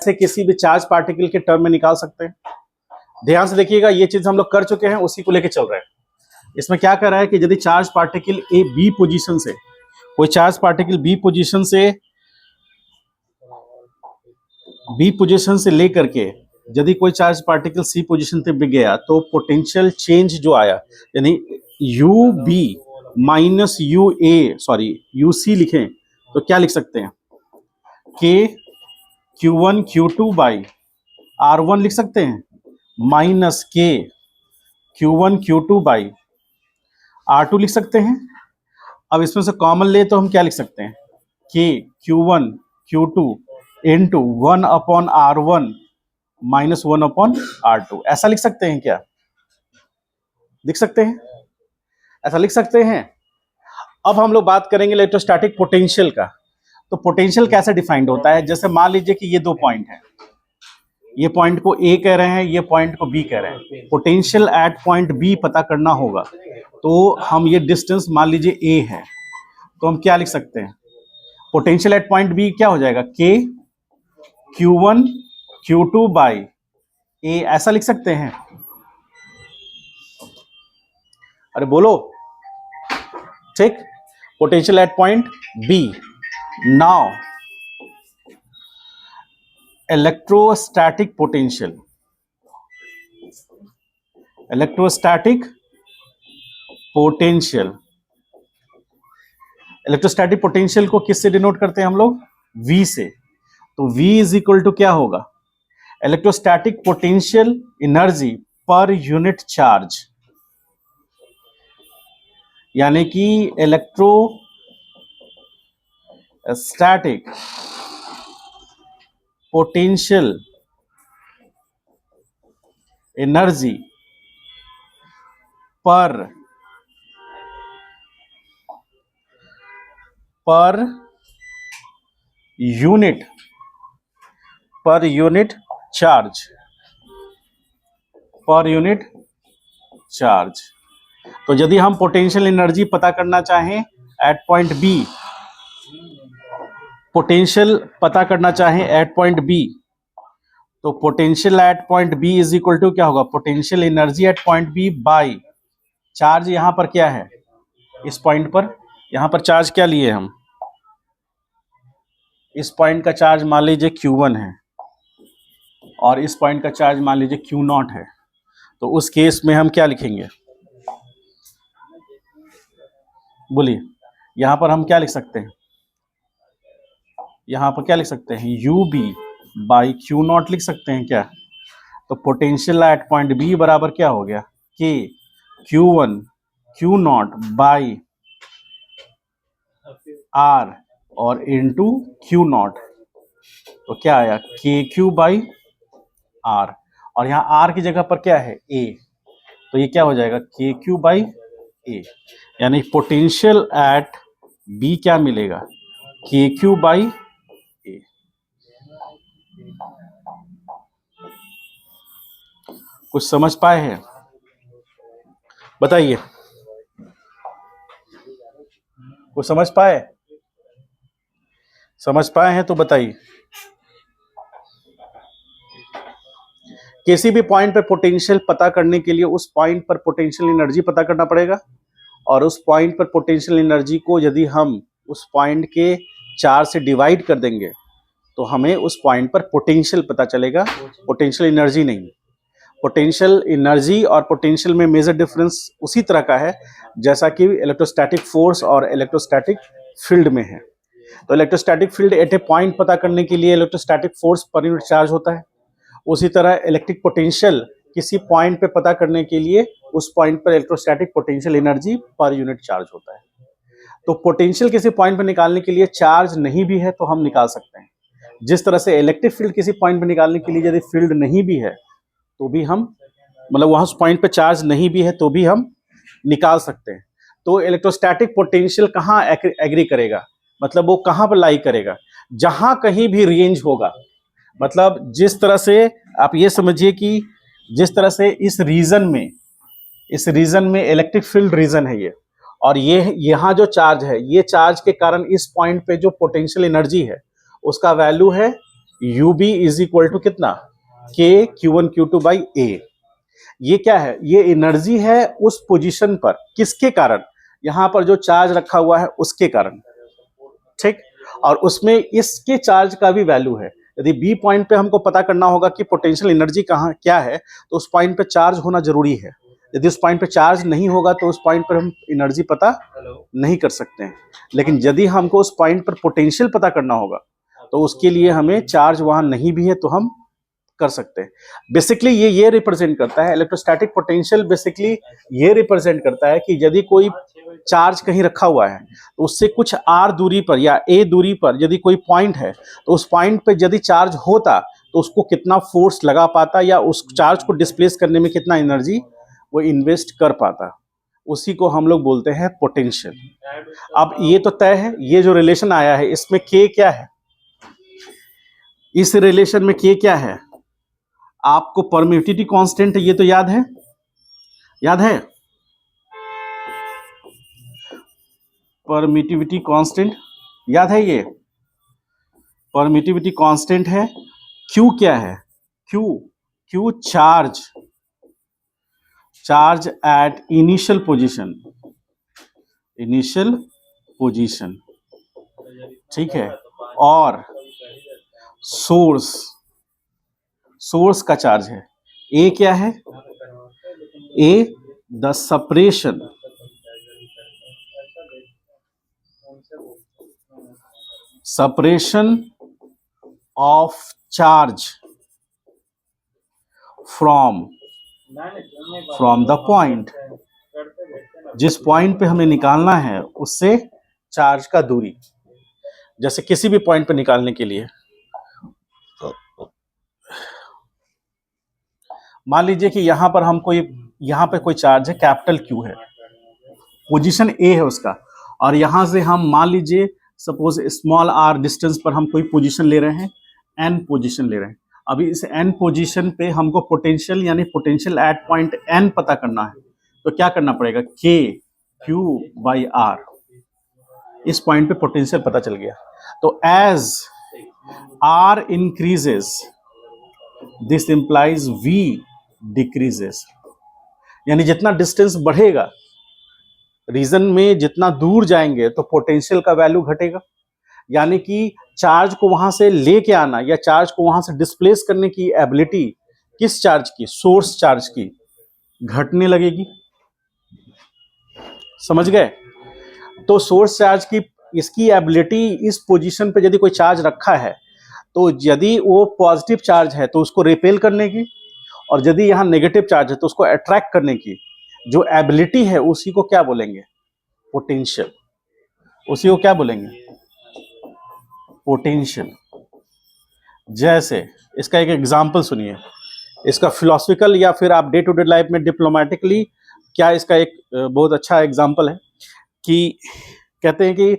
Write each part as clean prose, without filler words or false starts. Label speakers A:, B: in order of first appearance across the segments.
A: से किसी भी चार्ज पार्टिकल के टर्म में निकाल सकते हैं। ध्यान से देखिएगा, ये चीज हम लोग कर चुके हैं, उसी को लेके चल रहे हैं। इसमें क्या कर रहा है कि यदि charge particle A B position से, कोई चार्ज पार्टिकल बी पोजीशन से लेकर के यदि कोई चार्ज पार्टिकल सी पोजीशन पे बिक गया, तो पोटेंशियल चेंज जो आया, यानी U B minus U A, sorry U C लिखें तो क्या लिख सकते हैं, K Q one Q two by R one लिख सकते हैं, minus K Q one Q two by R two लिख सकते हैं। अब इसमें से कॉमन ले तो हम क्या लिख सकते हैं, K Q one Q two into one upon R one minus one upon R two, ऐसा लिख सकते हैं क्या? लिख सकते हैं, ऐसा लिख सकते हैं। अब हम लोग बात करेंगे इलेक्ट्रोस्टैटिक पोटेंशियल का। तो पोटेंशियल कैसे डिफाइंड होता है? जैसे मान लीजिए कि ये दो पॉइंट हैं, ये पॉइंट को ए कह रहे हैं, ये पॉइंट को बी कह रहे हैं। पोटेंशियल एट पॉइंट बी पता करना होगा, तो हम ये डिस्टेंस मान लीजिए ए है, तो हम क्या लिख सकते हैं, पोटेंशियल एट पॉइंट बी क्या हो जाएगा, K Q one Q two by A, ऐसा लिख सकते हैं। अरे बोलो, ठीक। Potential at point B. Now electrostatic potential, electrostatic potential, electrostatic potential को किससे डिनोट करते हैं हम लोग, V से। तो V इज इक्वल टू क्या होगा, इलेक्ट्रोस्टैटिक पोटेंशियल एनर्जी पर यूनिट चार्ज, यानी कि इलेक्ट्रोस्टैटिक पोटेंशियल एनर्जी पर यूनिट चार्ज, पर यूनिट चार्ज। तो यदि हम पोटेंशियल एनर्जी पता करना चाहें एट पॉइंट बी, पोटेंशियल पता करना चाहें एट पॉइंट बी, तो potential at point B is equal to क्या होगा, potential energy at point B by charge. यहां पर क्या है, इस पॉइंट पर, यहां पर चार्ज क्या लिए हम, इस पॉइंट का चार्ज मान लीजिए Q1 है और इस पॉइंट का चार्ज मान लीजिए Q0 है। तो उस केस में हम क्या लिखेंगे, बोलिए, यहां पर हम क्या लिख सकते हैं, यहां पर क्या लिख सकते हैं, UB बाई Q0 लिख सकते हैं क्या? तो पोटेंशियल एट पॉइंट B बराबर क्या हो गया, K Q1 Q0 by R और इंटू Q0, तो क्या आया, KQ बाई R, और यहाँ R की जगह पर क्या है, A, तो ये क्या हो जाएगा, KQ बाई A, यानी पोटेंशियल एट B क्या मिलेगा, KQ बाई A। कुछ समझ पाए हैं, बताइए, कुछ समझ पाए? समझ पाए हैं तो बताइए। किसी भी पॉइंट पर पोटेंशियल पता करने के लिए उस पॉइंट पर पोटेंशियल एनर्जी पता करना पड़ेगा, और उस पॉइंट पर पोटेंशियल एनर्जी को यदि हम उस पॉइंट के चार्ज से डिवाइड कर देंगे तो हमें उस पॉइंट पर पोटेंशियल पता चलेगा, पोटेंशियल एनर्जी नहीं। पोटेंशियल एनर्जी और पोटेंशियल में मेजर डिफरेंस उसी तरह का है जैसा कि इलेक्ट्रोस्टैटिक फोर्स और इलेक्ट्रोस्टैटिक फील्ड में है। तो electrostatic field at A point पता करने के लिए electrostatic force per unit charge होता है, उसी तरह इलेक्ट्रिक पोटेंशियल किसी पॉइंट पे पता करने के लिए उस पॉइंट पर इलेक्ट्रोस्टैटिक पोटेंशियल एनर्जी पर यूनिट चार्ज होता है। तो पोटेंशियल किसी पॉइंट पर निकालने के लिए चार्ज नहीं भी है तो हम निकाल सकते हैं, जिस तरह से इलेक्ट्रिक फील्ड किसी पॉइंट पर निकालने के लिए यदि फील्ड नहीं भी है तो भी हम, मतलब वहां उस पॉइंट पे चार्ज नहीं भी है तो भी हम निकाल सकते हैं। तो इलेक्ट्रोस्टैटिक पोटेंशियल कहाँ एग्री करेगा, मतलब वो कहाँ पर लाई करेगा, जहां कहीं भी रेंज होगा। मतलब जिस तरह से आप ये समझिए कि जिस तरह से इस रीजन में इलेक्ट्रिक फील्ड रीजन है ये, और ये यहाँ जो चार्ज है, ये चार्ज के कारण इस पॉइंट पे जो पोटेंशियल एनर्जी है उसका वैल्यू है UB इज इक्वल टू कितना, K Q1 Q2 by A। ये क्या है, ये एनर्जी है उस पोजीशन पर, किसके कारण, यहां पर जो चार्ज रखा हुआ है उसके कारण, ठीक। और उसमें इसके चार्ज का भी वैल्यू है। यदि बी पॉइंट पे हमको पता करना होगा कि पोटेंशियल एनर्जी कहाँ क्या है, तो उस पॉइंट पे चार्ज होना जरूरी है। यदि उस पॉइंट पे चार्ज नहीं होगा तो उस पॉइंट पर हम एनर्जी पता नहीं कर सकते हैं। लेकिन यदि हमको उस पॉइंट पर पोटेंशियल पता करना होगा तो उसके लिए हमें चार्ज वहां नहीं भी है तो हम कर सकते हैं। बेसिकली ये रिप्रेजेंट करता है, इलेक्ट्रोस्टैटिक पोटेंशियल बेसिकली ये रिप्रेजेंट करता है कि यदि कोई चार्ज कहीं रखा हुआ है तो उससे कुछ r दूरी पर या a दूरी पर यदि कोई पॉइंट है तो उस पॉइंट पे यदि चार्ज होता तो उसको कितना फोर्स लगा पाता या उस चार्ज को डिस्प्लेस करने में कितना एनर्जी वो इन्वेस्ट कर पाता, उसी को हम लोग बोलते हैं पोटेंशियल। अब ये तो तय है, ये जो रिलेशन आया है इसमें k क्या है, इस रिलेशन में k क्या है, आपको परमिटिविटी कांस्टेंट ये तो याद है, याद है परमिटिविटी कांस्टेंट, याद है, ये परमिटिविटी कांस्टेंट है। Q क्या है, Q charge at initial position, ठीक है। और सोर्स का चार्ज है, A क्या है, A the separation of charge from the point, जिस पॉइंट पे हमें निकालना है उससे चार्ज का दूरी, जैसे किसी भी पॉइंट पे निकालने के लिए मान लीजिए कि यहां पर हम यहां पे कोई चार्ज है, कैपिटल Q है, पोजीशन A है उसका, और यहां से हम मान लीजिए सपोज स्मॉल r डिस्टेंस पर हम कोई पोजीशन ले रहे हैं, n पोजीशन ले रहे हैं। अभी इस n पोजीशन पे हमको पोटेंशियल यानी पोटेंशियल एट पॉइंट n पता करना है, तो क्या करना पड़ेगा, K Q बाई R। इस पॉइंट पे पोटेंशियल पता चल गया। तो as R increases this implies V decreases, यानी जितना डिस्टेंस बढ़ेगा रीजन में, जितना दूर जाएंगे तो पोटेंशियल का वैल्यू घटेगा, यानी कि चार्ज को वहां से लेके आना या चार्ज को वहां से डिस्प्लेस करने की एबिलिटी किस चार्ज की, सोर्स चार्ज की, घटने लगेगी। समझ गए? तो सोर्स चार्ज की इसकी एबिलिटी, इस पोजीशन पे यदि कोई चार्ज रखा है तो यदि वो पॉजिटिव चार्ज है तो उसको रिपेल करने की, और यदि यहाँ नेगेटिव चार्ज है तो उसको अट्रैक्ट करने की जो एबिलिटी है उसी को क्या बोलेंगे, पोटेंशियल। उसी को क्या बोलेंगे, पोटेंशियल। जैसे इसका एक एग्जांपल सुनिए, इसका फिलोसफिकल या फिर आप डे टू डे लाइफ में डिप्लोमेटिकली क्या, इसका एक बहुत अच्छा एग्जांपल है कि कहते हैं कि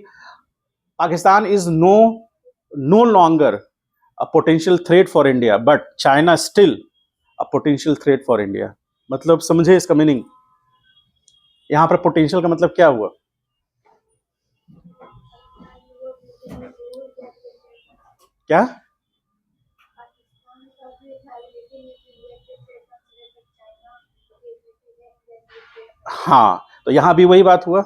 A: Pakistan is no longer a potential threat for India but China still a potential threat for India. मतलब समझे इसका मीनिंग, यहां पर पोटेंशियल का मतलब क्या हुआ, क्या? हाँ, तो यहां भी वही बात हुआ।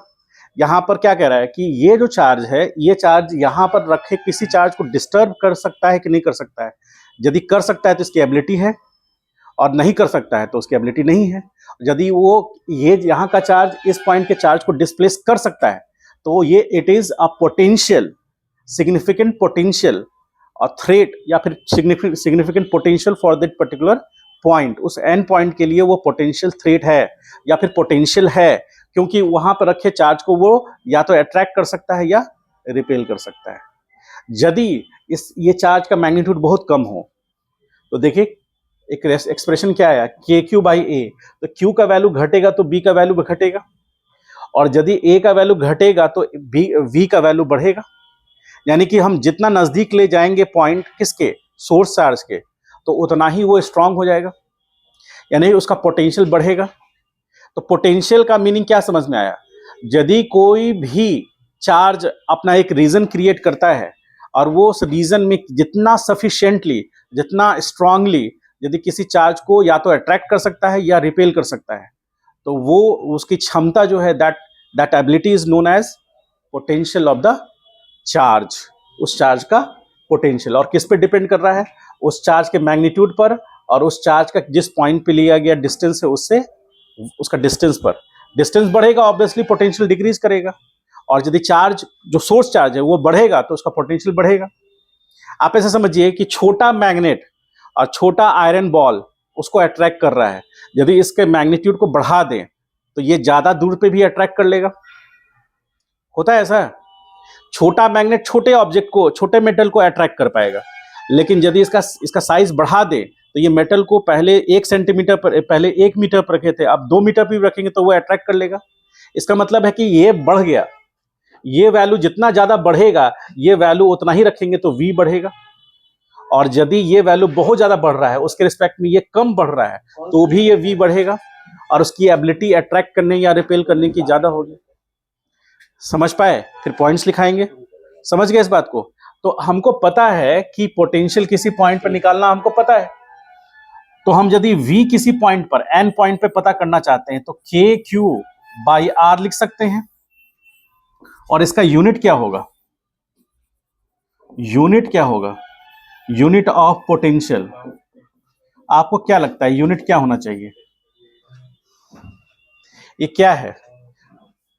A: यहां पर क्या कह रहा है कि ये जो चार्ज है, ये चार्ज यहां पर रखे किसी चार्ज को डिस्टर्ब कर सकता है कि नहीं कर सकता है। यदि कर सकता है तो इसकी एबिलिटी है, और नहीं कर सकता है तो उसकी एबिलिटी नहीं है। यदि वो ये यहाँ का चार्ज इस पॉइंट के चार्ज को डिस्प्लेस कर सकता है तो ये it is a potential, significant potential और थ्रेट, या फिर significant potential for that particular point. उस एन पॉइंट के लिए वो पोटेंशियल थ्रेट है या फिर पोटेंशियल है, क्योंकि वहां पर रखे चार्ज को वो या तो अट्रैक्ट कर सकता है या रिपेल कर सकता है। यदि ये चार्ज का मैग्नीट्यूड बहुत कम हो तो देखिए एक एक्सप्रेशन क्या आया, के क्यू बाई ए, तो क्यू का वैल्यू घटेगा तो बी का वैल्यू घटेगा, और यदि ए का वैल्यू घटेगा तो वी का वैल्यू बढ़ेगा। यानी कि हम जितना नजदीक ले जाएंगे पॉइंट किसके, सोर्स चार्ज के, तो उतना ही वो स्ट्रांग हो जाएगा, यानी उसका पोटेंशियल बढ़ेगा। तो पोटेंशियल का मीनिंग क्या समझ में आया, यदि कोई भी चार्ज अपना एक रीजन क्रिएट करता है और वो उस रीजन में जितना सफिशिएंटली, जितना स्ट्रांगली यदि किसी चार्ज को या तो अट्रैक्ट कर सकता है या रिपेल कर सकता है, तो वो उसकी क्षमता जो है, that ability is known as potential of the charge. उस चार्ज का पोटेंशियल, और किस पे डिपेंड कर रहा है? उस चार्ज के मैग्नीट्यूड पर, और उस चार्ज का जिस पॉइंट पे लिया गया डिस्टेंस है उससे उसका डिस्टेंस पर। डिस्टेंस बढ़ेगा ऑब्वियसली पोटेंशियल डिक्रीज करेगा, और यदि चार्ज जो सोर्स चार्ज है वो बढ़ेगा तो उसका पोटेंशियल बढ़ेगा। आप ऐसे समझिए कि छोटा मैग्नेट और छोटा आयरन बॉल उसको अट्रैक्ट कर रहा है, यदि इसके मैग्नीट्यूड को बढ़ा दें तो ये ज्यादा दूर पे भी अट्रैक्ट कर लेगा। होता है ऐसा, छोटा मैग्नेट छोटे ऑब्जेक्ट को, छोटे मेटल को अट्रैक्ट कर पाएगा, लेकिन यदि इसका साइज बढ़ा दे तो ये मेटल को पहले 1 सेंटीमीटर पर, पहले 1 मीटर पर रखे थे, अब 2 मीटर भी रखेंगे तो वो अट्रैक्ट कर लेगा। इसका मतलब है कि ये बढ़ गया, ये वैल्यू जितना ज्यादा बढ़ेगा ये वैल्यू उतना ही रखेंगे तो v बढ़ेगा, और यदि ये वैल्यू बहुत ज्यादा बढ़ रहा है उसके रिस्पेक्ट में ये कम बढ़ रहा है तो भी ये v बढ़ेगा, और उसकी एबिलिटी अट्रैक्ट करने या रिपेल करने की ज्यादा होगी। समझ पाए? फिर पॉइंट्स लिखाएंगे। समझ गए इस बात को? तो हमको पता है कि पोटेंशियल किसी पॉइंट पर निकालना हमको पता है, तो हम यदि v किसी पॉइंट पर, n पॉइंट पे पता करना चाहते हैं तो KQ/R लिख सकते हैं, और इसका यूनिट क्या होगा? यूनिट क्या होगा? Unit of potential. आपको क्या लगता है यूनिट क्या होना चाहिए? ये क्या है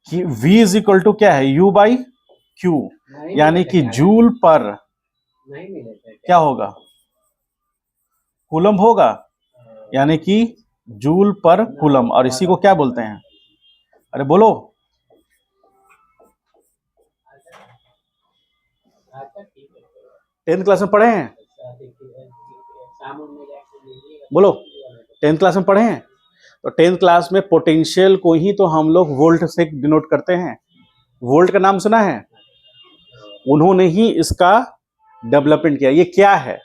A: कि v इज इक्वल टू क्या है? U/Q, यानी कि जूल पर क्या होगा? कूलम होगा, यानी कि जूल पर कूलम। और इसी को क्या बोलते हैं? अरे बोलो। टेंथ क्लास में पढ़े हैं? बोलो, 10th क्लास में पढ़े हैं? तो 10th क्लास में पोटेंशियल को ही तो हम लोग वोल्ट से डिनोट करते हैं। वोल्ट का नाम सुना है? उन्होंने ही इसका डेवलपमेंट किया। ये क्या है?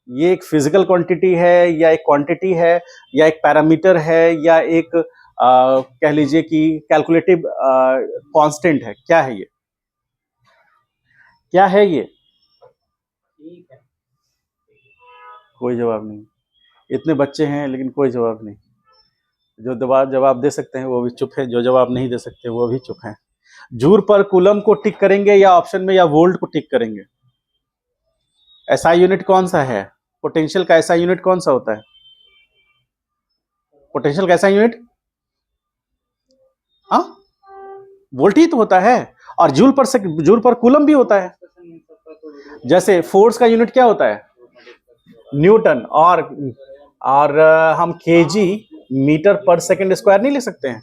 A: ये एक फिजिकल क्वांटिटी है, या एक क्वांटिटी है, या एक पैरामीटर है, या एक कह लीजिए कि कैलकुलेटिव कांस्टेंट है? क्या है ये? क्या है ये? कोई जवाब नहीं। इतने बच्चे हैं लेकिन कोई जवाब नहीं। जो जवाब दे सकते हैं वो भी चुप है, जो जवाब नहीं दे सकते वो भी चुप है। जूल पर कूलम को टिक करेंगे या ऑप्शन में, या वोल्ट को टिक करेंगे? ऐसा यूनिट कौन सा है? पोटेंशियल का ऐसा यूनिट कौन सा होता है? पोटेंशियल का ऐसा यूनिट हाँ वोल्ट ही तो होता है, और जूल पर कूलम भी होता है। जैसे फोर्स का यूनिट क्या होता है? न्यूटन, और हम केजी मीटर पर सेकंड स्क्वायर नहीं लिख सकते हैं?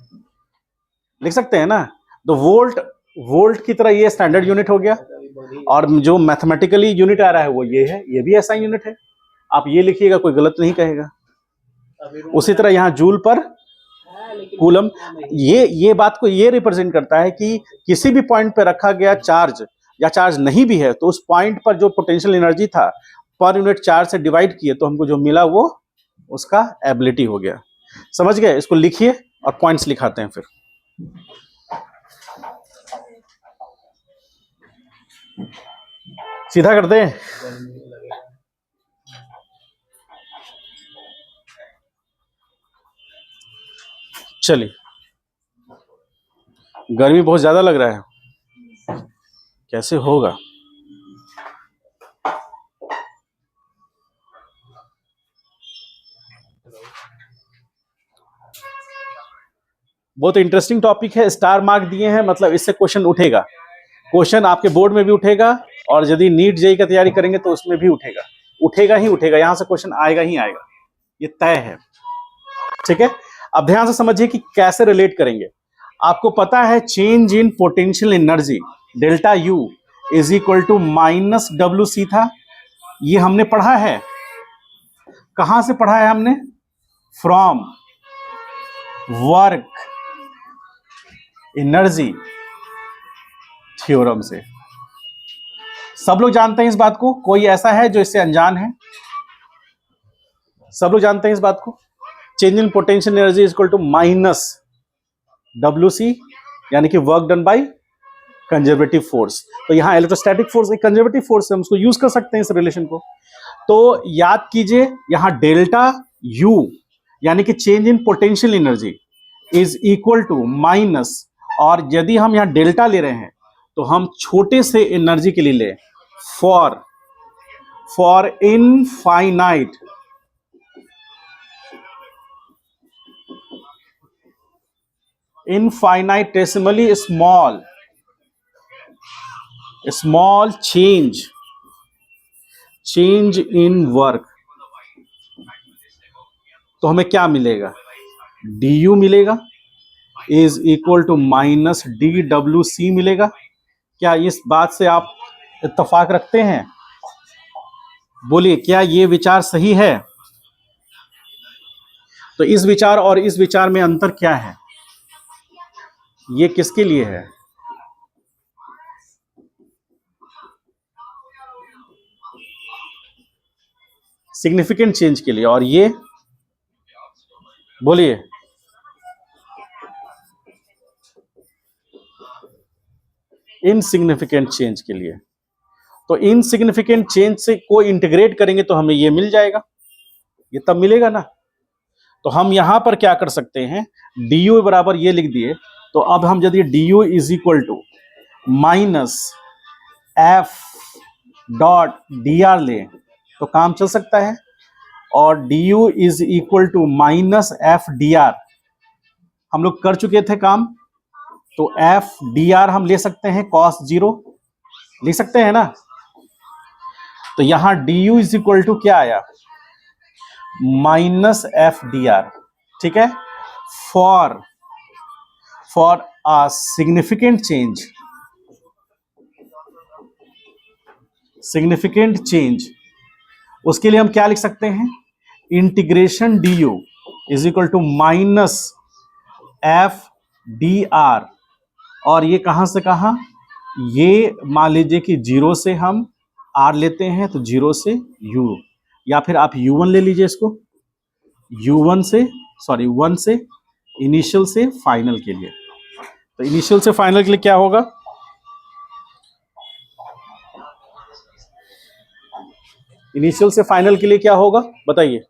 A: लिख सकते हैं ना। तो वोल्ट की तरह ये स्टैंडर्ड यूनिट हो गया, और जो मैथमेटिकली यूनिट आ रहा है वो ये है, ये भी ऐसा यूनिट है। आप ये लिखिएगा, कोई गलत नहीं कहेगा। उसी तरह यहाँ जूल पर कूलम, ये बात को ये रिप्रेजेंट करता है कि किसी भी पॉइंट पे रखा गया चार्ज, या चार्ज नहीं भी है, तो उस पॉइंट पर जो पोटेंशियल एनर्जी था पर यूनिट चार्ज से डिवाइड किए तो हमको जो मिला वो उसका एबिलिटी हो गया। समझ गए? इसको लिखिए और पॉइंट्स लिखाते हैं। फिर सीधा करते हैं। चलिए, गर्मी बहुत ज्यादा लग रहा है, कैसे होगा? बहुत इंटरेस्टिंग टॉपिक है। स्टार मार्क दिए हैं, मतलब इससे क्वेश्चन उठेगा। क्वेश्चन आपके बोर्ड में भी उठेगा, और यदि नीट जेईई का तैयारी करेंगे तो उसमें भी उठेगा ही उठेगा। यहां से क्वेश्चन आएगा ही आएगा, ये तय है। ठीक है, अब ध्यान से समझिए कि कैसे रिलेट करेंगे। आपको पता है change in potential energy delta U is equal to -WC था। ये हमने पढ़ा है। कहां से पढ़ा है हमने? फ्रॉम वर्क एनर्जी थ्योरम से। सब लोग जानते हैं इस बात को? कोई ऐसा है जो इससे अनजान है? सब लोग जानते हैं इस बात को? Change in potential energy is equal to -WC, यानी कि work done by conservative force. तो यहाँ इलेक्ट्रोस्टैटिक फोर्स एक कंजर्वेटिव फोर्स है, हम उसको यूज कर सकते हैं इस रिलेशन को। तो याद कीजिए यहाँ डेल्टा यू यानी कि change in potential energy is equal to minus, और यदि हम यहाँ डेल्टा ले रहे हैं तो हम छोटे से एनर्जी के लिए ले for infinitesimally small change in work, तो हमें क्या मिलेगा, du मिलेगा is equal to minus DWC मिलेगा। क्या इस बात से आप इत्तेफाक रखते हैं? बोलिए, क्या ये विचार सही है? तो इस विचार और इस विचार में अंतर क्या है? ये किसके लिए है? सिग्निफिकेंट चेंज के लिए। और ये बोलिए, इनसिग्निफिकेंट चेंज के लिए। तो इनसिग्निफिकेंट चेंज से को इंटीग्रेट करेंगे तो हमें ये मिल जाएगा, ये तब मिलेगा ना। तो हम यहां पर क्या कर सकते हैं, du बराबर ये लिख दिए। तो अब हम यदि du is equal to minus F dot dr ले तो काम चल सकता है। और du is equal to minus F dr हम लोग कर चुके थे काम, तो एफ dr हम ले सकते हैं cos 0, लिख सकते हैं ना। तो यहां du इज इक्वल टू क्या आया, माइनस एफ dr, ठीक है। फॉर अ सिग्निफिकेंट चेंज उसके लिए हम क्या लिख सकते हैं, integration du is equal to minus F dr। और ये कहां से कहां, ये मान लीजिए कि 0 से हम r लेते हैं तो 0 से u, या फिर आप u1 ले लीजिए इसको, u1 से 1 से इनिशियल से फाइनल के लिए। तो इनिशियल से फाइनल के लिए क्या होगा, इनिशियल से फाइनल के लिए क्या होगा बताइए।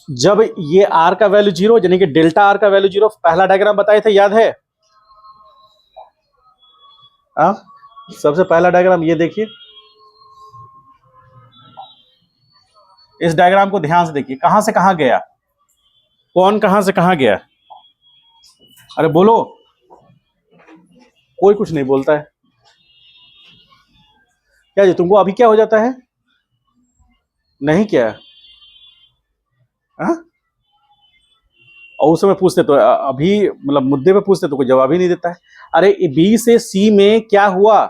A: जब ये r का वैल्यू 0 यानी कि डेल्टा r का वैल्यू 0, पहला डायग्राम बताए थे, याद है? सबसे पहला डायग्राम ये देखिए, इस डायग्राम को ध्यान से देखिए, कहां से कहां गया, कौन कहां से कहां गया, अरे बोलो, कोई कुछ नहीं बोलता है। क्या जी तुमको अभी क्या हो जाता है, नहीं क्या? और उस समय पूछते तो अभी मतलब मुद्दे पे पूछते तो कोई जवाब ही नहीं देता है। अरे बी से सी में क्या हुआ,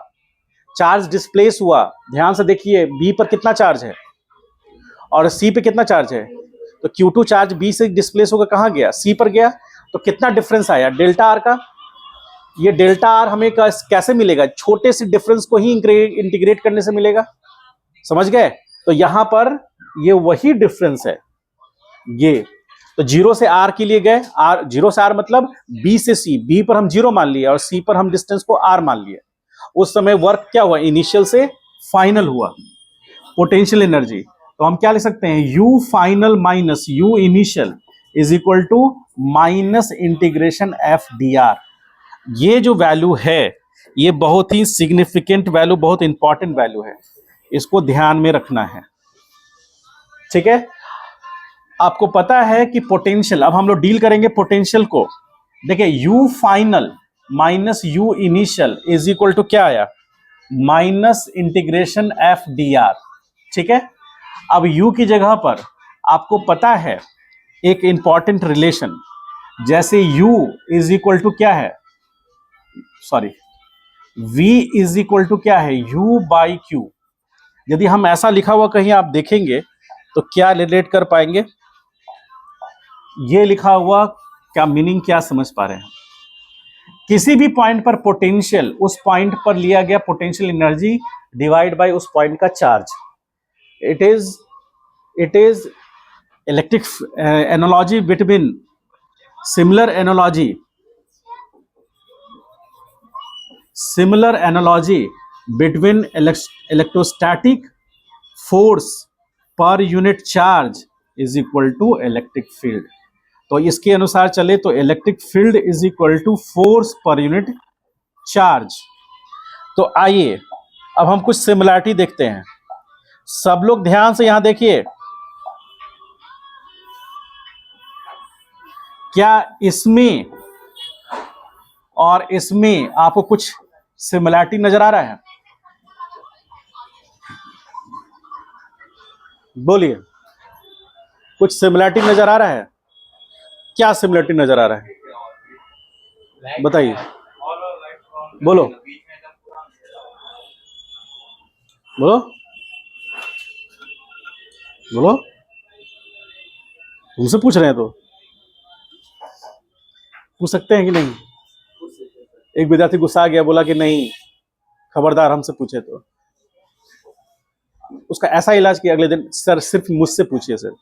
A: चार्ज डिस्प्लेस हुआ। ध्यान से देखिए, बी पर कितना चार्ज है और सी पे कितना चार्ज है। तो Q2 चार्ज बी से डिस्प्लेस होकर कहां गया, सी पर गया। तो कितना डिफरेंस आया डेल्टा आर का। ये डेल्टा आर हमें कैसे मिलेगा, छोटे से डिफरेंस को ही इंटीग्रेट करने से मिलेगा, समझ गए। तो यहां पर ये वही डिफरेंस है ये। तो 0 से r के लिए गए, r 0 से r मतलब b से c, b पर हम 0 मान लिए और c पर हम डिस्टेंस को r मान लिए। उस समय वर्क क्या हुआ, इनिशियल से फाइनल हुआ, पोटेंशियल एनर्जी। तो हम क्या लिख सकते हैं, u final minus u initial is equal to minus integration f dr। ये जो वैल्यू है ये बहुत ही सिग्निफिकेंट वैल्यू, बहुत इंपॉर्टेंट वैल्यू है, इसको ध्यान में रखना है, ठीक है। आपको पता है कि पोटेंशियल, अब हम लोग डील करेंगे पोटेंशियल को। देखिए u final minus u initial is equal to क्या आया, माइनस इंटीग्रेशन f dr, ठीक है। अब u की जगह पर आपको पता है एक इंपॉर्टेंट रिलेशन, जैसे u इज इक्वल टू क्या है, sorry v is equal to क्या है, u बाई q। यदि हम ऐसा लिखा हुआ कहीं आप देखेंगे तो क्या रिलेट कर पाएंगे, ये लिखा हुआ क्या मीनिंग, क्या समझ पा रहे हैं? किसी भी पॉइंट पर पोटेंशियल, उस पॉइंट पर लिया गया पोटेंशियल एनर्जी डिवाइड बाय उस पॉइंट का charge. It is electric analogy between, similar analogy similar analogy between electrostatic force per unit charge is equal to electric field. तो इसके अनुसार चले तो electric field is equal to force per unit charge. तो आइए अब हम कुछ सिमिलरिटी देखते हैं। सब लोग ध्यान से यहां देखिए, क्या इसमें और इसमें आपको कुछ सिमिलरिटी नजर आ रहा है? बोलिए, कुछ सिमिलरिटी नजर आ रहा है? क्या सिमिलरिटी नजर आ रहा है बताइए, बोलो बोलो बोलो। तुमसे पूछ रहे हैं तो पूछ सकते हैं कि नहीं? एक विद्यार्थी गुस्सा आ गया, बोला कि नहीं खबरदार हमसे पूछे तो उसका ऐसा इलाज किया अगले दिन, सर सिर्फ मुझसे पूछिए सर।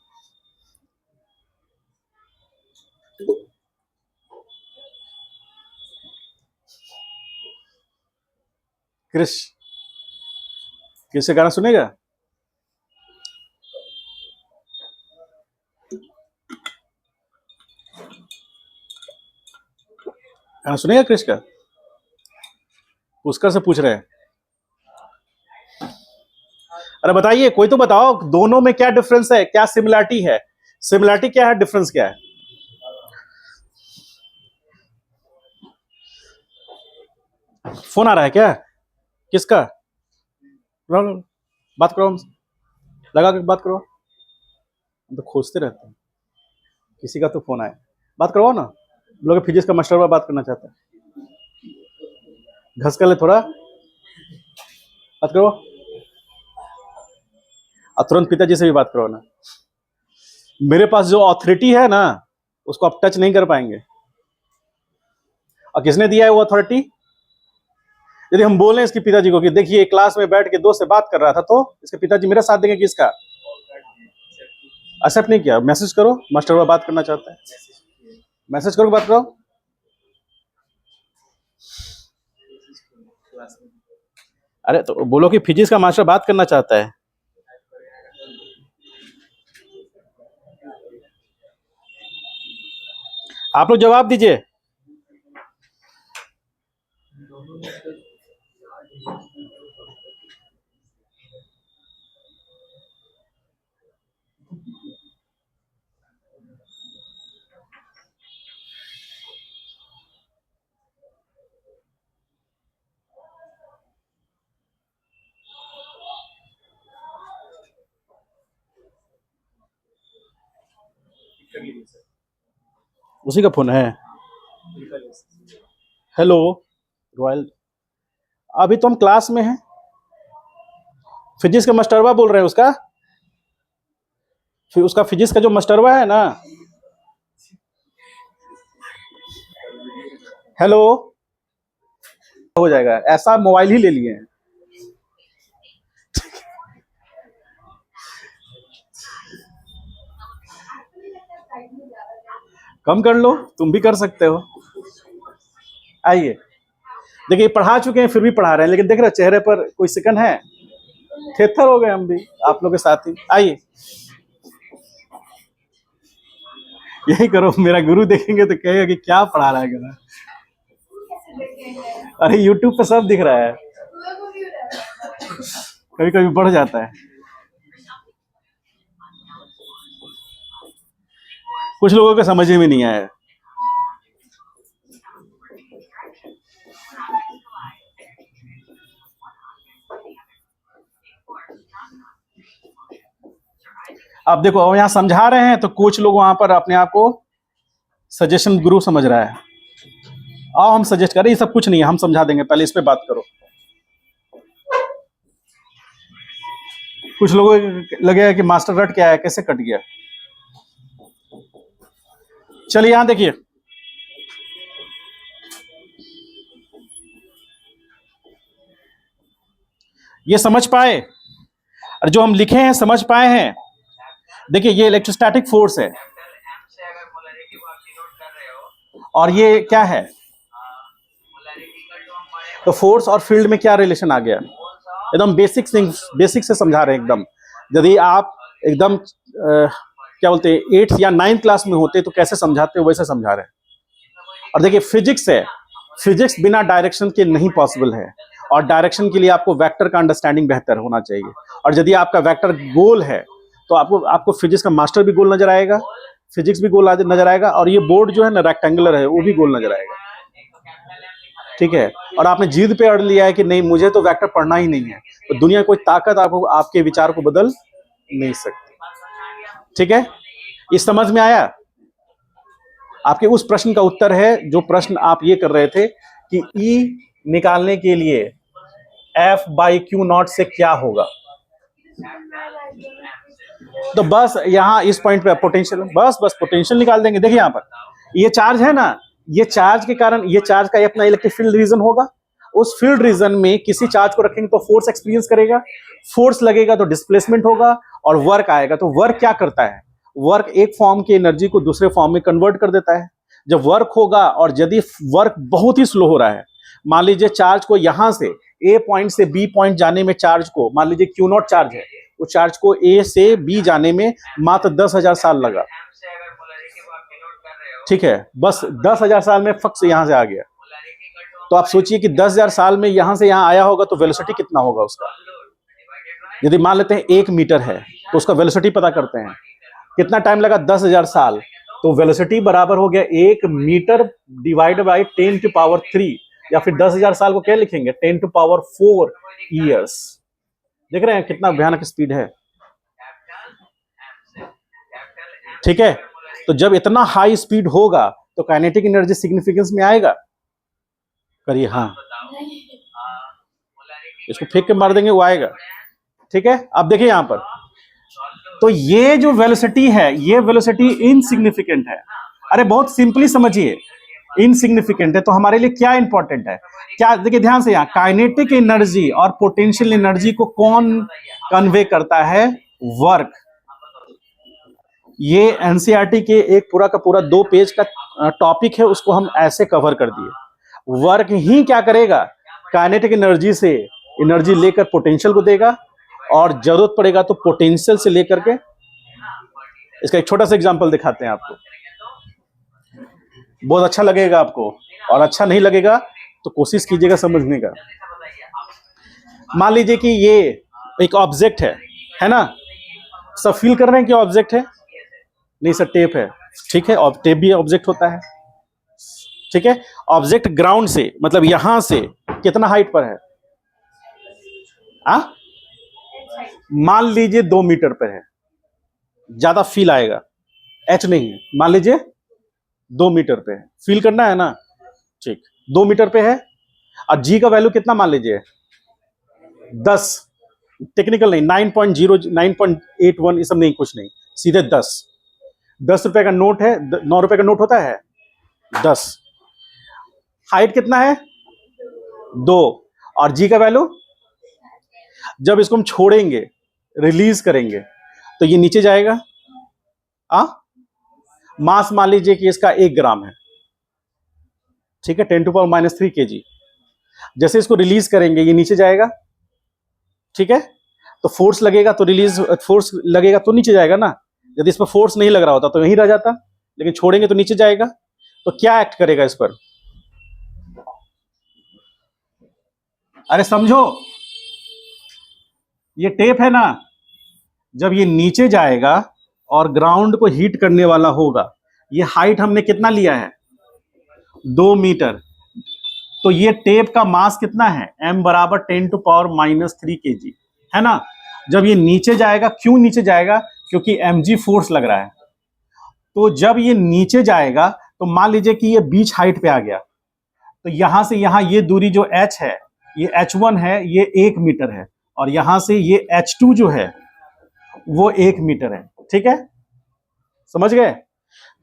A: क्रिश किससे गाना सुनेगा? गाना सुनेगा क्रिश का? पुष्कर से पूछ रहे हैं। अरे बताइए, कोई तो बताओ दोनों में क्या डिफरेंस है, क्या सिमिलरिटी है? सिमिलरिटी क्या है, डिफरेंस क्या है? फोन आ रहा है क्या? किसका? बात करो हमसे, लगा कर बात करो। हम तो खोजते रहते हैं, किसी का तो फोन आए, बात करवाओ ना। लोग फिजिक्स का मास्टर बात करना चाहता है, घस कर ले थोड़ा, बात करो। और तुरंत पिताजी से भी बात करो ना। मेरे पास जो अथॉरिटी है ना उसको आप टच नहीं कर पाएंगे। और किसने दिया है वो अथॉरिटी? यदि हम बोलें इसके पिताजी को कि देखिए क्लास में बैठ के दोस्त से बात कर रहा था, तो इसके पिताजी मेरा साथ देंगे कि इसका? एक्सेप्ट नहीं किया। मैसेज करो, मास्टर वो बात करना चाहता है, मैसेज करो, बात करो। अरे तो बोलो कि फिजिक्स का मास्टर बात करना चाहता है। आप लोग जवाब दीजिए। उसी का फोन है। हेलो रॉयल, अभी तो हम क्लास में हैं। फिजिक्स का मास्टरवा बोल रहे हैं उसका? फिर उसका फिजिक्स का जो मास्टरवा है ना। हेलो, हो जाएगा, ऐसा मोबाइल ही ले लिए हैं। कम कर लो, तुम भी कर सकते हो। आइए देखिए, पढ़ा चुके हैं फिर भी पढ़ा रहे हैं, लेकिन देख रहे चेहरे पर कोई सिकन है? थेथर हो गए हम भी आप लोग के साथ ही। आइए यही करो, मेरा गुरु देखेंगे तो कहेगा कि क्या पढ़ा रहा है गधा। अरे यूट्यूब पे सब दिख रहा है, कभी कभी बढ़ जाता है। कुछ लोगों को समझ में नहीं आया। अब देखो, अब यहाँ समझा रहे हैं तो कुछ लोग वहां पर अपने आप को सजेशन गुरु समझ रहा है। आओ हम सजेस्ट करें, ये सब कुछ नहीं है, हम समझा देंगे, पहले इस पे बात करो। कुछ लोगों को लगेगा कि मास्टर रट क्या है, कैसे कट गया। चलिए यहां देखिए, ये समझ पाए और जो हम लिखे हैं समझ पाए हैं। देखिए ये इलेक्ट्रोस्टैटिक फोर्स है और ये क्या है? तो फोर्स और फील्ड में क्या रिलेशन आ गया, एकदम बेसिक से समझा रहे हैं एकदम। यदि आप एकदम क्या बोलते हैं 8th या 9th क्लास में होते तो कैसे समझाते हो वैसे समझा रहे हैं। और देखिए फिजिक्स है, फिजिक्स बिना डायरेक्शन के नहीं पॉसिबल है, और डायरेक्शन के लिए आपको वेक्टर का अंडरस्टैंडिंग बेहतर होना चाहिए। और यदि आपका वेक्टर गोल है तो आपको फिजिक्स का मास्टर भी गोल नजर आएगा, फिजिक्स भी गोल नजर आएगा, और ये बोर्ड जो है ना रेक्टेंगुलर है वो भी गोल नजर आएगा। ठीक है, और आपने जिद पे अड़ लिया है कि नहीं मुझे तो वेक्टर पढ़ना ही नहीं है, तो दुनिया कोई ताकत आपको आपके विचार को बदल नहीं सकती। ठीक है, इस समझ में आया? आपके उस प्रश्न का उत्तर है जो प्रश्न आप ये कर रहे थे कि E निकालने के लिए F/Q0 से क्या होगा। तो बस यहां इस पॉइंट पे पोटेंशियल, बस पोटेंशियल निकाल देंगे। देखिए यहां पर ये चार्ज है ना, ये चार्ज के कारण ये चार्ज का अपना इलेक्ट्रिक फील्ड रीजन होगा। उस फील्ड रीजन में किसी चार्ज को रखेंगे तो फोर्स एक्सपीरियंस करेगा, फोर्स लगेगा तो डिस्प्लेसमेंट होगा, और वर्क आएगा। तो वर्क क्या करता है, वर्क एक फॉर्म की एनर्जी को दूसरे फॉर्म में कन्वर्ट कर देता है। जब वर्क होगा, और यदि वर्क बहुत ही स्लो हो रहा है, मान लीजिए चार्ज को यहां से ए पॉइंट से बी पॉइंट जाने में चार्ज को, मान लीजिए Q0 चार्ज है, उस चार्ज को ए से बी जाने में मात्र 10,000 साल लगा। ठीक है, बस 10,000 साल में फक से यहां से आ गया। तो आप सोचिए कि 10,000 साल में यहां से यहां आया होगा तो वेलोसिटी कितना होगा उसका। यदि मान लेते हैं 1 मीटर है तो उसका वेलोसिटी पता करते हैं, कितना टाइम लगा 10,000 साल, तो वेलोसिटी बराबर हो गया 1 मीटर डिवाइड बाई 10⁻³ या फिर 10,000 साल को क्या लिखेंगे 10⁻⁴ ईयर्स। देख रहे हैं कितना भयानक स्पीड है। ठीक है, तो जब इतना हाई स्पीड होगा तो काइनेटिक एनर्जी सिग्निफिकेंस में आएगा। करिए हाँ, इसको फेंक के मार देंगे वो आएगा। ठीक है, अब देखिए यहां पर, तो ये जो वेलोसिटी है ये वेलोसिटी इनसिग्निफिकेंट है। अरे बहुत सिंपली समझिए, इनसिग्निफिकेंट है तो हमारे लिए क्या इंपॉर्टेंट है, क्या देखिए ध्यान से, यहाँ काइनेटिक एनर्जी और पोटेंशियल एनर्जी को कौन कन्वे करता है, वर्क। ये एनसीईआरटी के एक पूरा का पूरा 2 पेज का टॉपिक है, उसको हम ऐसे कवर कर दिए। वर्क ही क्या करेगा, काइनेटिक एनर्जी से एनर्जी लेकर पोटेंशियल को देगा, और जरूरत पड़ेगा तो पोटेंशियल से लेकर के, इसका एक छोटा सा एग्जांपल दिखाते हैं आपको, बहुत अच्छा लगेगा आपको, और अच्छा नहीं लगेगा तो कोशिश कीजिएगा समझने का। मान लीजिए कि ये एक ऑब्जेक्ट है ना, सब फील कर रहे हैं कि ऑब्जेक्ट है, नहीं सर टेप है। ठीक है, टेप भी ऑब्जेक्ट होता है। ठीक है, ऑब्जेक्ट ग्राउंड से मतलब यहां से कितना हाइट पर है, मान लीजिए 2 मीटर पर है, ज्यादा फील आएगा, एच नहीं है, मान लीजिए 2 मीटर पे है, फील करना है ना। ठीक, 2 मीटर पे है, और जी का वैल्यू कितना मान लीजिए 10, टेक्निकल नहीं, 9.0 9.81 ये सब नहीं, कुछ नहीं, सीधे 10 रुपए का नोट है, 9 रुपए का नोट होता है 10। हाइट कितना है 2, और जी का वैल्यू, जब इसको हम छोड़ेंगे रिलीज करेंगे तो ये नीचे जाएगा। मास मान लीजिए कि इसका 1 ग्राम है। ठीक है, 10⁻³ kg। जैसे इसको रिलीज करेंगे ये नीचे जाएगा। ठीक है, तो फोर्स लगेगा तो फोर्स लगेगा तो नीचे जाएगा ना। यदि इस पर फोर्स नहीं लग रहा होता तो यहीं रह जाता, लेकिन छोड़ेंगे तो नीचे जाएगा। तो क्या एक्ट करेगा इस पर, अरे समझो, ये टेप है ना, जब ये नीचे जाएगा और ग्राउंड को हीट करने वाला होगा, ये हाइट हमने कितना लिया है 2 मीटर, तो ये टेप का मास कितना है m बराबर 10⁻³ kg है ना। जब ये नीचे जाएगा, क्यों नीचे जाएगा, क्योंकि mg फोर्स लग रहा है। तो जब ये नीचे जाएगा तो मान लीजिए कि ये बीच हाइट पे आ गया, तो यहां से यहां ये दूरी जो h है, ये h1 है, ये 1 मीटर है, और यहां से ये h2 जो है वो 1 मीटर है। ठीक है, समझ गए।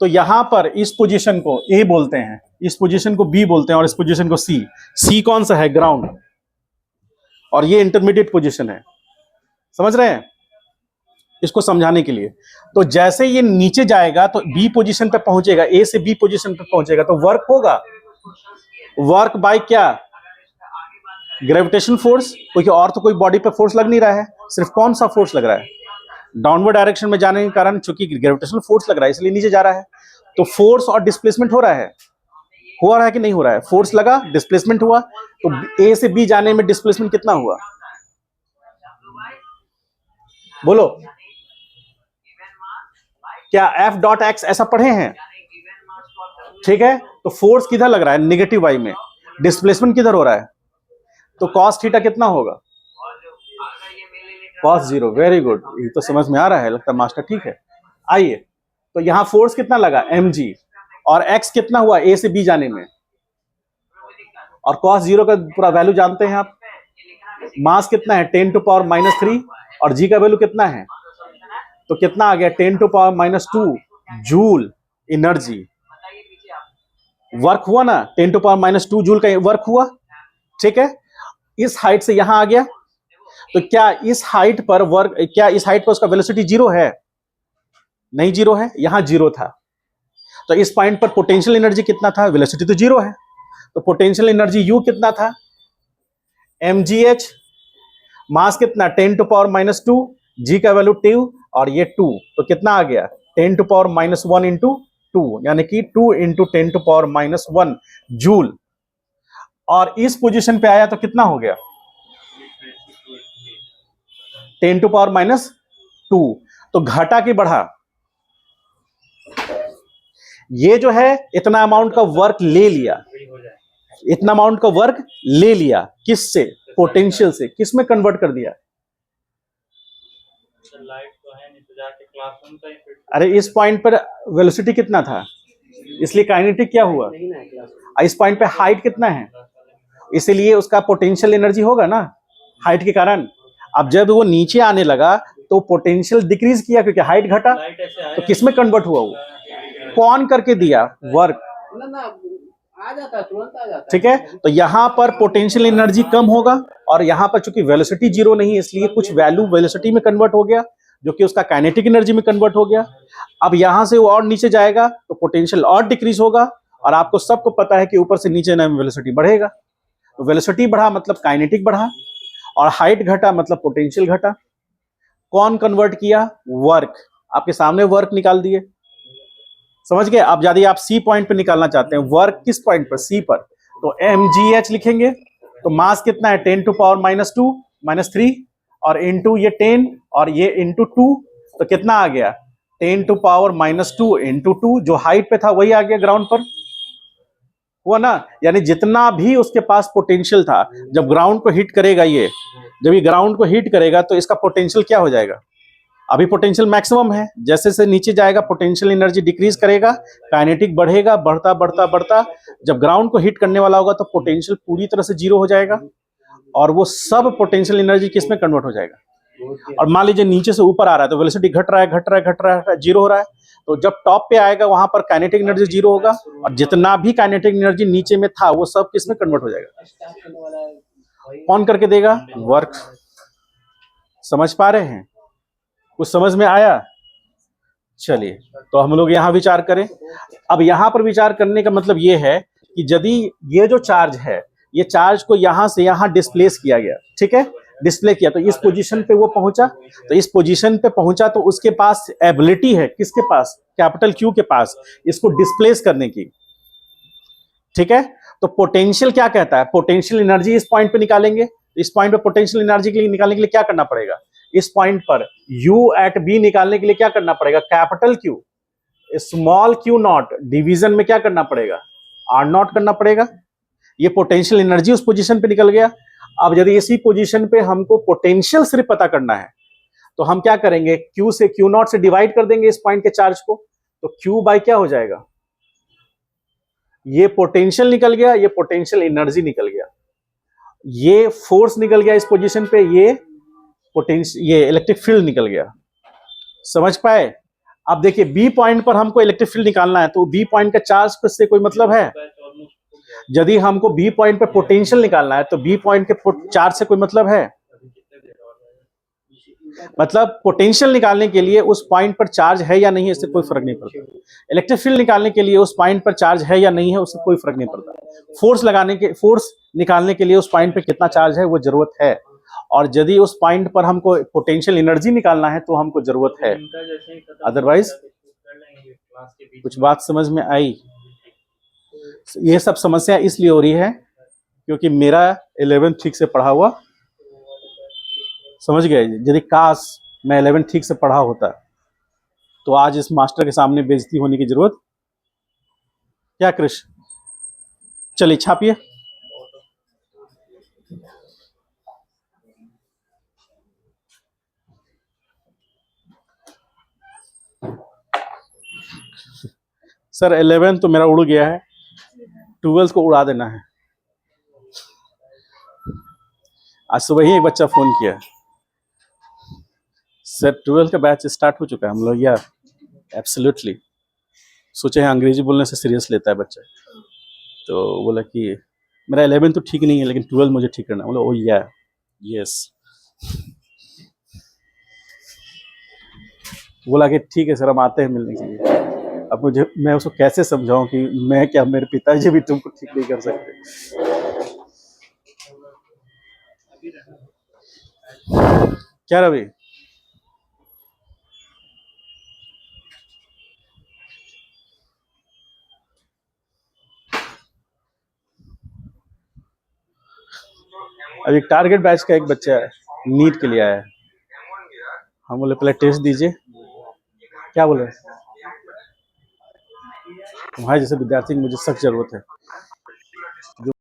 A: तो यहां पर इस पोजीशन को A बोलते हैं, इस पोजीशन को B बोलते हैं, और इस पोजीशन को C। C कौन सा है, ग्राउंड, और ये इंटरमीडिएट पोजीशन है। समझ रहे हैं, इसको समझाने के लिए। तो जैसे ये नीचे जाएगा तो B पोजीशन पे पहुंचेगा, A से B पोजीशन पे पहुंचेगा, तो वर्क होगा, वर्क बाय क्या, ग्रेविटेशन फोर्स, क्योंकि और तो कोई बॉडी पे फोर्स लग नहीं रहा है, सिर्फ कौन सा फोर्स लग रहा है, डाउनवर्ड डायरेक्शन में जाने के कारण चूंकि ग्रेविटेशनल फोर्स लग रहा है इसलिए नीचे जा रहा है। तो फोर्स और डिस्प्लेसमेंट हो रहा है कि नहीं हो रहा है? फोर्स लगा, डिस्प्लेसमेंट हुआ, तो ए से बी जाने में डिस्प्लेसमेंट कितना हुआ? बोलो, क्या एफ डॉट एक्स ऐसा पढ़े हैं? ठीक है, तो फोर्स किधर लग रहा है? नेगेटिव वाई में। डिस्प्लेसमेंट किधर हो रहा है? तो कॉस थीटा कितना होगा? Cos zero. वेरी गुड, ये तो समझ में आ रहा है, लगता है मास्टर ठीक है। आइए, तो यहां फोर्स कितना लगा? mg, और x कितना हुआ a से b जाने में? और cos जीरो का पूरा वैल्यू जानते हैं आप। मास कितना है? 10 टू पावर -3, और g का वैल्यू कितना है? तो कितना आ गया? 10 to power -2 joule energy. Work हुआ ना, 10 टू पावर -2 जूल का वर्क हुआ। ठीक है, इस हाइट से यहां आ गया, तो क्या इस हाइट पर वर्क, क्या इस हाइट पर उसका वेलोसिटी जीरो है? नहीं जीरो है, यहां जीरो था। तो इस पॉइंट पर पोटेंशियल एनर्जी कितना था? वेलोसिटी तो जीरो है, तो पोटेंशियल एनर्जी U कितना था? mgh। मास कितना? 10 टू पावर -2, g का वैल्यू 2, और ये 2, तो कितना आ गया? 10 टू पावर -1 इंटू 2, यानी कि 2 इंटू 10 टू पावर -1 जूल। और इस पोजीशन पे आया तो कितना हो गया? 10 टू पावर -2। तो घटा कि बढ़ा? ये जो है इतना अमाउंट का वर्क ले लिया, इतना अमाउंट का वर्क ले लिया, किससे? पोटेंशियल से। किस में कन्वर्ट कर दिया? अरे इस पॉइंट पर वेलोसिटी कितना था, इसलिए काइनेटिक क्या हुआ? इस पॉइंट पे हाइट कितना है, इसलिए उसका पोटेंशियल एनर्जी होगा ना, हाइट के कारण। अब जब वो नीचे आने लगा तो पोटेंशियल डिक्रीज किया, क्योंकि हाइट घटा। तो किस में कन्वर्ट हुआ? वो कौन करके दिया? वर्क। आ जाता है, तुरंत आ जाता है। ठीक है, तो यहां पर पोटेंशियल एनर्जी कम होगा, और यहां पर चूंकि वेलोसिटी जीरो नहीं है इसलिए कुछ वैल्यू वेलोसिटी में कन्वर्ट हो गया, जो कि उसका काइनेटिक एनर्जी में कन्वर्ट हो गया। अब यहां से वो और नीचे जाएगा तो पोटेंशियल और डिक्रीज होगा, और आपको सबको पता है कि ऊपर से नीचे ना वेलोसिटी बढ़ेगा। तो वेलोसिटी बढ़ा मतलब काइनेटिक बढ़ा, और हाइट घटा मतलब पोटेंशियल घटा। कौन कन्वर्ट किया? वर्क। आपके सामने वर्क निकाल दिए, समझ गए? अब यदि आप सी पॉइंट पे निकालना चाहते हैं वर्क, किस पॉइंट पर? सी पर, तो mgh लिखेंगे। तो मास कितना है? 10 टू पावर -3, और इंटू ये 10 और ये इंटू 2, तो कितना आ गया? 10 टू पावर -2 इंटू 2, जो हाइट पे था वही आ गया ग्राउंड पर, हुआ ना। यानी जितना भी उसके पास पोटेंशियल था, जब ग्राउंड को हिट करेगा, ये जब ये ग्राउंड को हिट करेगा तो इसका पोटेंशियल क्या हो जाएगा? अभी पोटेंशियल मैक्सिमम है, जैसे से नीचे जाएगा पोटेंशियल एनर्जी डिक्रीज करेगा, काइनेटिक बढ़ेगा, बढ़ता बढ़ता बढ़ता जब ग्राउंड को हिट करने वाला होगा तो पोटेंशियल पूरी तरह से जीरो हो जाएगा, और वो सब पोटेंशियल एनर्जी किस में कन्वर्ट हो जाएगा? और मान लीजिए नीचे से ऊपर आ रहा है तो वेलोसिटी घट रहा है, जीरो हो रहा है, तो जब टॉप पे आएगा वहां पर काइनेटिक एनर्जी जीरो होगा, और जितना भी काइनेटिक एनर्जी नीचे में था वो सब किस में कन्वर्ट हो जाएगा? कौन करके देगा? वर्क। समझ पा रहे हैं? कुछ समझ में आया? चलिए, तो हम लोग यहां विचार करें। अब यहां पर विचार करने का मतलब ये है कि यदि ये जो चार्ज है, ये चार्ज को यहां से यहां डिस्प्लेस किया गया, ठीक है, डिस्प्ले किया, तो इस पोजीशन पे वो पहुंचा, तो इस पोजीशन पे पहुंचा तो उसके पास एबिलिटी है, किसके पास? कैपिटल क्यू के पास, इसको डिस्प्लेस करने की। ठीक है, तो पोटेंशियल क्या कहता है? पोटेंशियल एनर्जी इस पॉइंट पे निकालेंगे, इस पॉइंट पे पोटेंशियल एनर्जी के लिए निकालने के लिए क्या करना पड़ेगा? इस पॉइंट पर U एट B निकालने के लिए क्या करना पड़ेगा? Capital Q small q not division में क्या करना पड़ेगा? R नॉट करना पड़ेगा। ये पोटेंशियल एनर्जी उस पोजीशन पे निकल गया। अब यदि इसी पोजीशन पे हमको पोटेंशियल सिर्फ पता करना है तो हम क्या करेंगे? Q से Q नॉट से डिवाइड कर देंगे इस पॉइंट के चार्ज को, तो Q बाय क्या हो जाएगा? ये पोटेंशियल निकल गया, ये पोटेंशियल एनर्जी निकल गया, ये फोर्स निकल गया इस पोजीशन पे, ये पोटेंशियल, ये इलेक्ट्रिक फील्ड निकल गया। समझ पाए? अब देखिए बी पॉइंट पर हमको इलेक्ट्रिक फील्ड निकालना है, तो बी पॉइंट का चार्ज से कोई मतलब है? यदि हमको बी पॉइंट पे पोटेंशियल निकालना है तो बी पॉइंट के चार्ज से कोई मतलब है? मतलब पोटेंशियल निकालने के लिए उस पॉइंट पर चार्ज है या नहीं है, इससे कोई फर्क नहीं पड़ता। इलेक्ट्रिक फील्ड निकालने के लिए उस पॉइंट पर चार्ज है या नहीं है, उससे कोई फर्क नहीं पड़ता। फोर्स निकालने के लिए उस पॉइंट पर कितना चार्ज है वो जरूरत है, और यदि उस पॉइंट पर हमको पोटेंशियल एनर्जी निकालना है तो हमको जरूरत है। अदरवाइज कुछ बात समझ में आई? ये सब समस्या इसलिए हो रही है क्योंकि मेरा 11 ठीक से पढ़ा हुआ, समझ गए? यदि काश मैं 11 ठीक से पढ़ा होता तो आज इस मास्टर के सामने बेइज्जती होने की जरूरत क्या? कृष्ण चलिए छापिए। सर 11 तो मेरा उड़ गया है, 12 को उड़ा देना है। आज सुबह ही एक बच्चा फोन किया, सर 12 का बैच स्टार्ट हो चुका है। हम लोग यार एब्सोल्युटली सोचे हैं अंग्रेजी बोलने से सीरियस लेता है बच्चा, तो बोला कि मेरा 11 तो ठीक नहीं है लेकिन 12 मुझे ठीक करना। बोला ओ या यस। बोला कि ठीक है सर हम आते हैं मिलने के लिए। अब मुझे, मैं उसको कैसे समझाऊं कि मैं क्या, मेरे पिताजी भी तुमको ठीक नहीं कर सकते। क्या रवि? अभी टारगेट बैच का एक बच्चा नीट के लिए आया है। हम बोले पहले टेस्ट दीजिए। क्या बोले? तुम्हारे जैसे विद्यार्थी की मुझे सख्त जरूरत है।